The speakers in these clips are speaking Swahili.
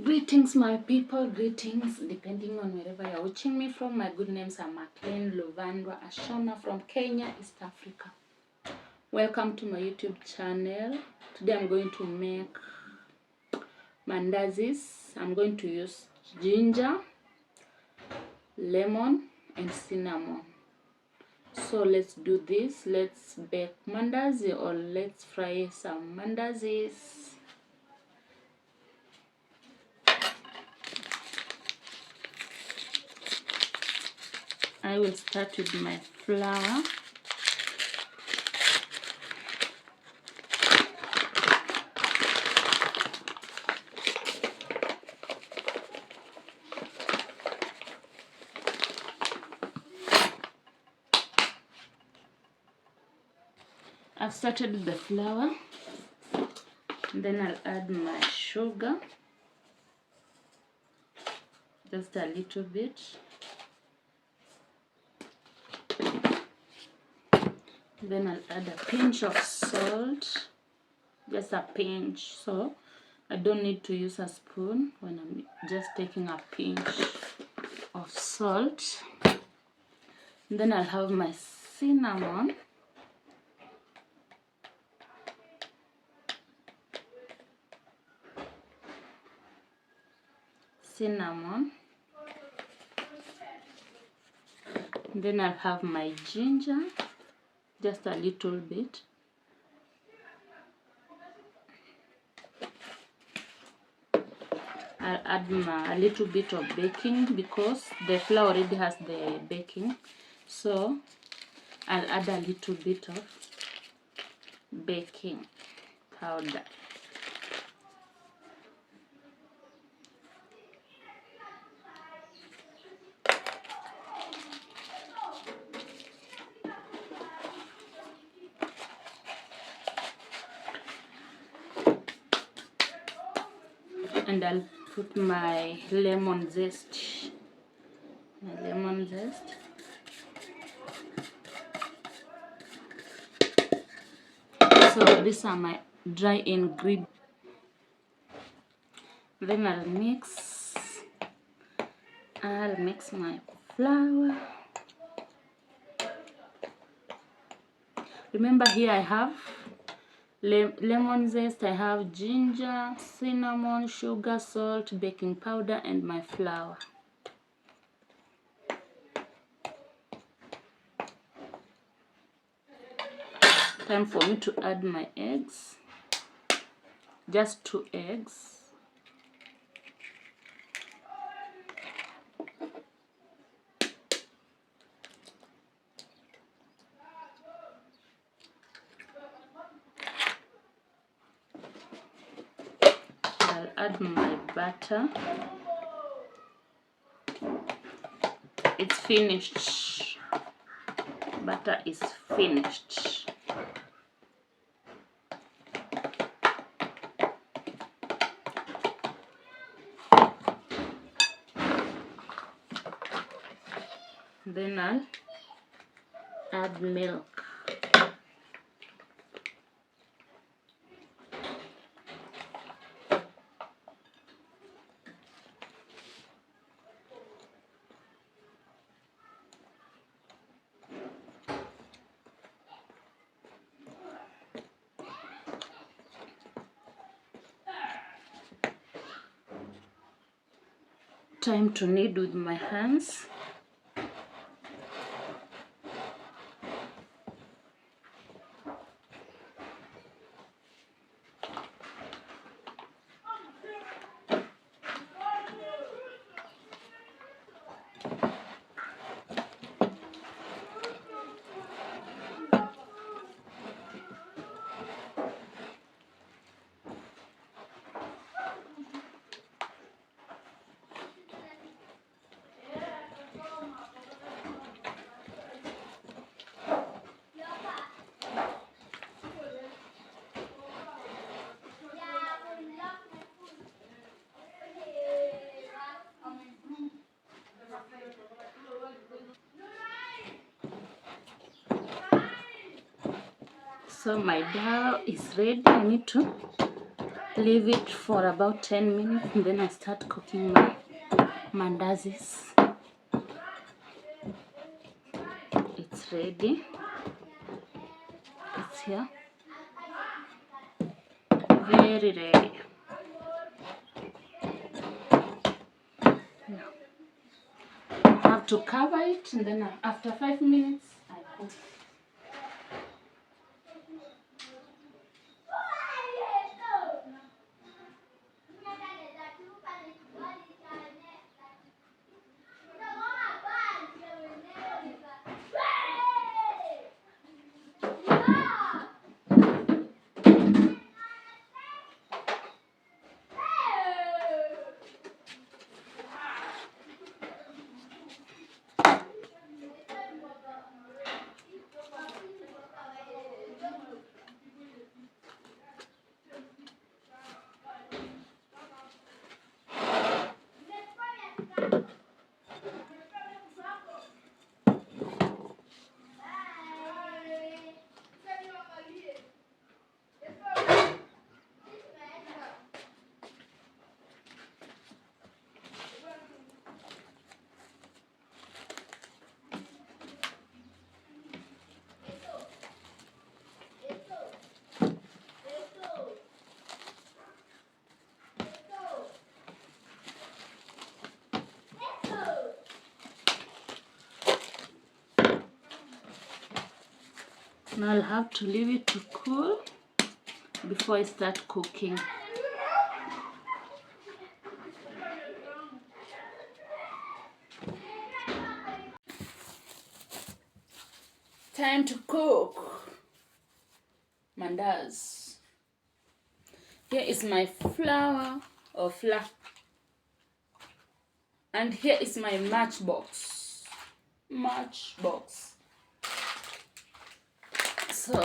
Greetings my people, greetings depending on wherever you're watching me from. My good names are Maclean Luvandwa Ashana from Kenya, East Africa. Welcome to my YouTube channel. Today I'm going to make mandazis. I'm going to use ginger, lemon and cinnamon. So let's do this. Let's bake mandazi or let's fry some mandazis. I will start with my flour. I've started with the flour, and then I'll add my sugar, just a little bit. Then I'll add a pinch of salt, just a pinch, so I don't need to use a spoon when I'm just taking a pinch of salt. And then I'll have my cinnamon. And then I'll have my ginger, just a little bit. I'll add a little bit of baking because the flour already has the baking, so I'll add a little bit of baking powder. And I'll put my lemon zest. So these are my dry ingredients. Then I'll mix my flour. Remember, here I have lemon zest, I have ginger, cinnamon, sugar, salt, baking powder, and my flour. Time for me to add my eggs. Just 2 eggs. I'll add my butter. It's finished. Butter is finished. Then I'll add milk. Time to knead with my hands. So my dough is ready. I need to leave it for about 10 minutes and then I start cooking my mandazis. It's ready. It's here. Very ready. Now, I have to cover it and then after 5 minutes I cook. Now I'll have to leave it to cool before I start cooking. Time to cook mandazi. Here is my flour or flour. And here is my matchbox. So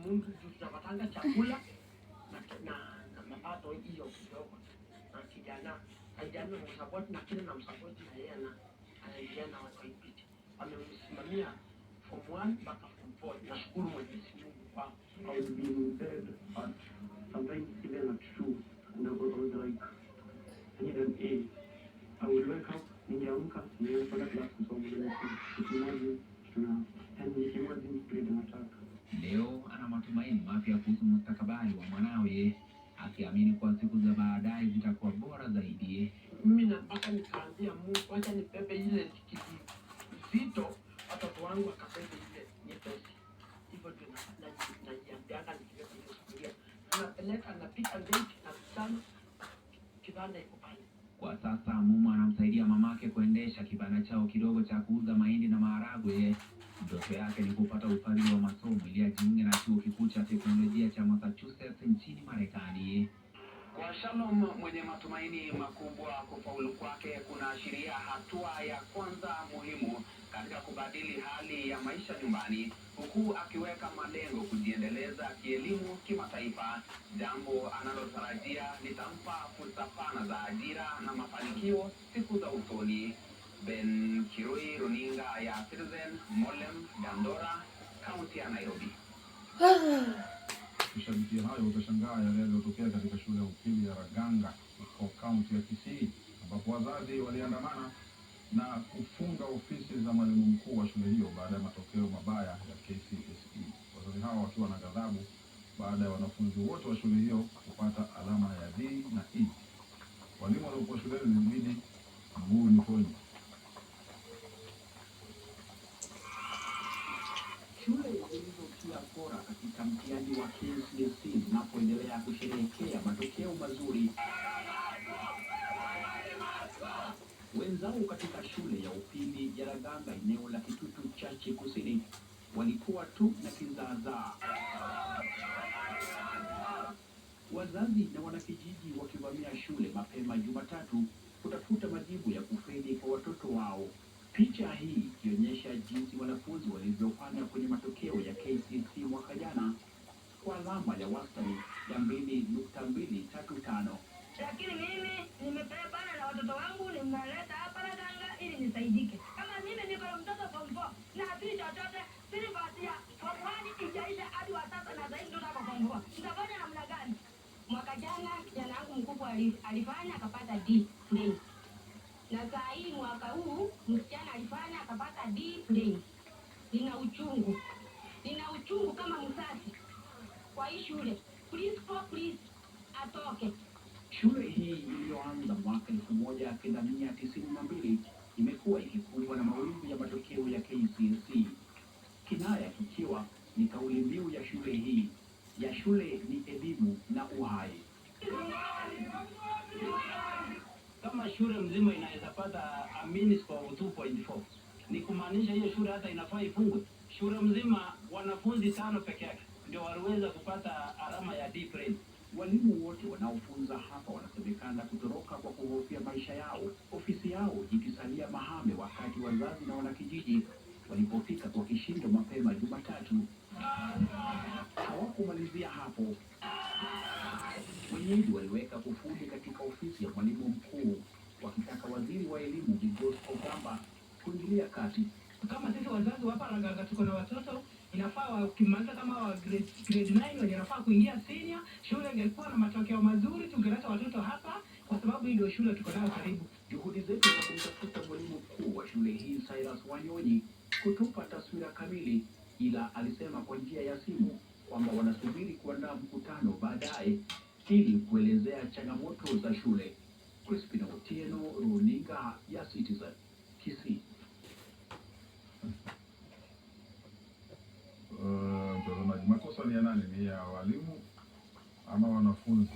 Mungu tunapatanga chakula na mapato hiyo kidogo. Na kijana msupport na kile na msupport na yeye anaendelea na watu hivi. Amemsimamia from 1 mpaka form 4. Nashukuru Mwenyezi Mungu kwa being fed but sometimes even at 2 and I was like I need an A. I would wake up, ningeamka, ningeenda class kusoma ile kitu tuna imagine grade nataka. Leo ana matumaini mapya kuhusu mustakabali wa mwanawe, akiamini kwa siku za baadaye zitakuwa bora zaidi. Mimi nataka nikaambia Mungu, acha nibebe ile kizito, watoto wangu akabebe ile nyepesi. Hivyo ndio najiambianga nikibeba ile sufuria. Napeleka napika date na sana kibanda iko pale. Kwa sasa mume anamsaidia mamake kuendesha kibanda chao kidogo cha kuuza mahindi na maharagwe. Ndoto yake ni kupata ufadhili wa masomo ili ajiunge na chuo kikuu cha teknolojia cha Massachusetts nchini Marekani. Kwa Shalom mwenye matumaini makubwa, kufaulu kwake kunaashiria hatua ya kwanza muhimu katika kubadili hali ya maisha nyumbani, huku akiweka malengo kujiendeleza kielimu kimataifa, jambo analotarajia litampa fursa pana za ajira na mafanikio siku za usoni. Ben Kirui, runinga ya Citizen, Molem, Dandora, kaunti ya Nairobi. Kushabikia hayo utashangaa yale yaliyotokea katika shule ya upili ya Raganga huko kaunti ya Kisii, ambapo wazazi waliandamana na kufunga ofisi za mwalimu mkuu wa shule hiyo baada ya matokeo mabaya ya KCSE. Wazazi hao wakiwa na ghadhabu baada ya wanafunzi wote wa shule hiyo kupata alama ya D na E. Walimu waliokuwa shuleni ilibidi mguu nyikoni. Shule zilizotia bora katika mtihani wa KCSE zinapoendelea kusherehekea matokeo mazuri. Wenzao katika shule ya upili ya Raganga eneo la Kitutu Chache Kusini walikuwa tu na kizaazaa. Wazazi na wanakijiji wakivamia shule mapema Jumatatu kutafuta majibu ya kufeli kwa watoto wao. Picha hii ikionyesha jinsi wanafunzi walivyofanya kwenye matokeo ya KCSE mwaka jana kwa alama ya wastani ya 2.235. Lakini mimi nimepambana na watoto wangu, nimeleta hapa Raganga ili nisaidike. Kama mimi niko na mtoto form 4 na hajui chochote, silipatia form 1 ijaisha hadi wa sasa na zaidi ndo kwa form 4. Nitafanya namna gani? Mwaka jana kijana wangu mkubwa alifanya akapata D plain. Na saa hii mwaka huu msichana alifanya akapata D plain. Nina uchungu kama mzazi kwa hii shule. Please atoke. Shule hii iliyoanza mwaka 1992 imekuwa ikikumbwa na mawimbi ya matokeo ya KCSE. Kinaya kikiwa ni kauli mbiu ya shule hii, ya shule ni elimu na uhai. Kama shule mzima inaweza pata a minus for 2.4, ni kumaanisha hiyo shule hata inafaa ifungwe. Shule mzima wanafunzi 5 peke yake ndio waliweza kupata alama ya D plain. Walimu wote wanaofunza hapa wanasemekana kutoroka kwa kuhofia maisha yao, ofisi yao ikisalia mahame wakati wazazi na wanakijiji walipofika kwa kishindo mapema Jumatatu. Hawakumalizia hapo. Wenyeji waliweka kufuli katika ofisi ya mwalimu mkuu wakitaka waziri wa elimu Bigos Ogamba kuingilia kati. Kama sisi wazazi hapa Raganga tuko na watoto, inafaa wakimaliza kama wa grade 9 wanafaa kuingia senior. Shule ingekuwa na matokeo mazuri, tungeleta watoto hapa kwa sababu hii ndio shule tuko nayo karibu. Juhudi zetu za kumtafuta mwalimu mkuu wa shule hii Cyrus Wanyonyi kutupa taswira kamili, ila alisema kwa njia ya simu kwamba wanasubiri kuandaa mkutano baadaye ili kuelezea changamoto za shule. Crispina Otieno, runinga ya Citizen, Kisii. Mtazamaji, makosa ni ya nani? Ni ya walimu ama wanafunzi?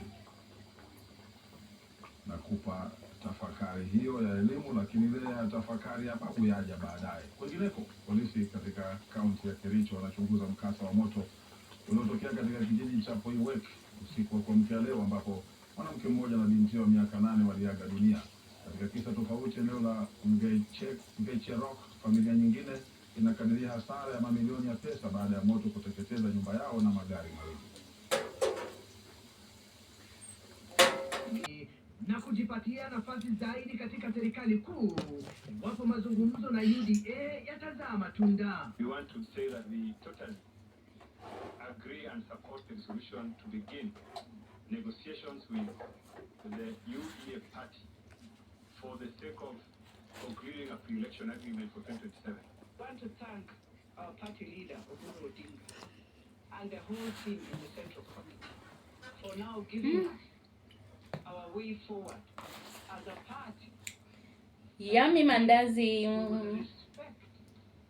Nakupa tafakari hiyo ya elimu, lakini ile ya tafakari ya babu yaja baadaye. Kwingineko, polisi katika kaunti ya Kericho wanachunguza mkasa wa moto uliotokea katika kijiji cha Poiwek usiku wa kuamkia leo, ambapo mwanamke mmoja na binti wa miaka 8 waliaga dunia. Katika kisa tofauti eneo la Ngecherok, familia nyingine inakadiria hasara ya mamilioni ya pesa baada ya moto kuteketeza nyumba yao na magari mawili. Na kujipatia nafasi zaidi katika serikali kuu iwapo mazungumzo na UDA yatazaa matunda. We want to say that we totally agree and support the resolution to begin negotiations with the UDA party for the sake of concluding a pre-election agreement for 2027. I want to thank our party leader, Oburu Odinga, and the whole team in the Central Committee for now giving us our way forward as a party. Yummy mandazi. Respect.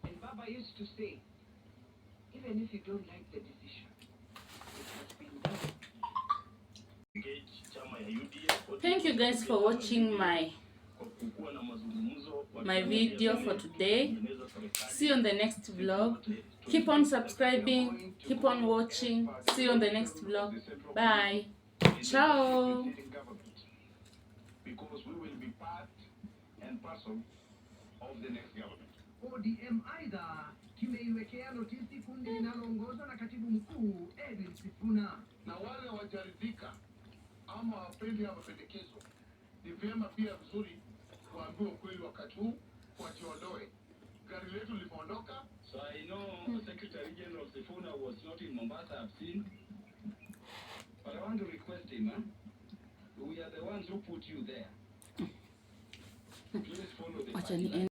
And Baba used to say, even if you don't like the decision, it has been done. Thank you guys for watching my video for today. See you on the next vlog. Keep on subscribing, keep on watching. See you on the next vlog. Bye. Ciao. Because we will be part and parcel of the next government. ODM aidha kimeiwekea notisi kundi linaloongozwa na katibu mkuu Edwin Sifuna. Na wale wajaridhika ama wapendi ya mapendekezo, ni vyema pia vizuri kuambiwa ukweli wakati huu, wajiondoe. Gari letu limeondoka. So I know Secretary General Sifuna was not in Mombasa, I've seen. But I want to request him, we are the ones who put you there. Please follow the party line.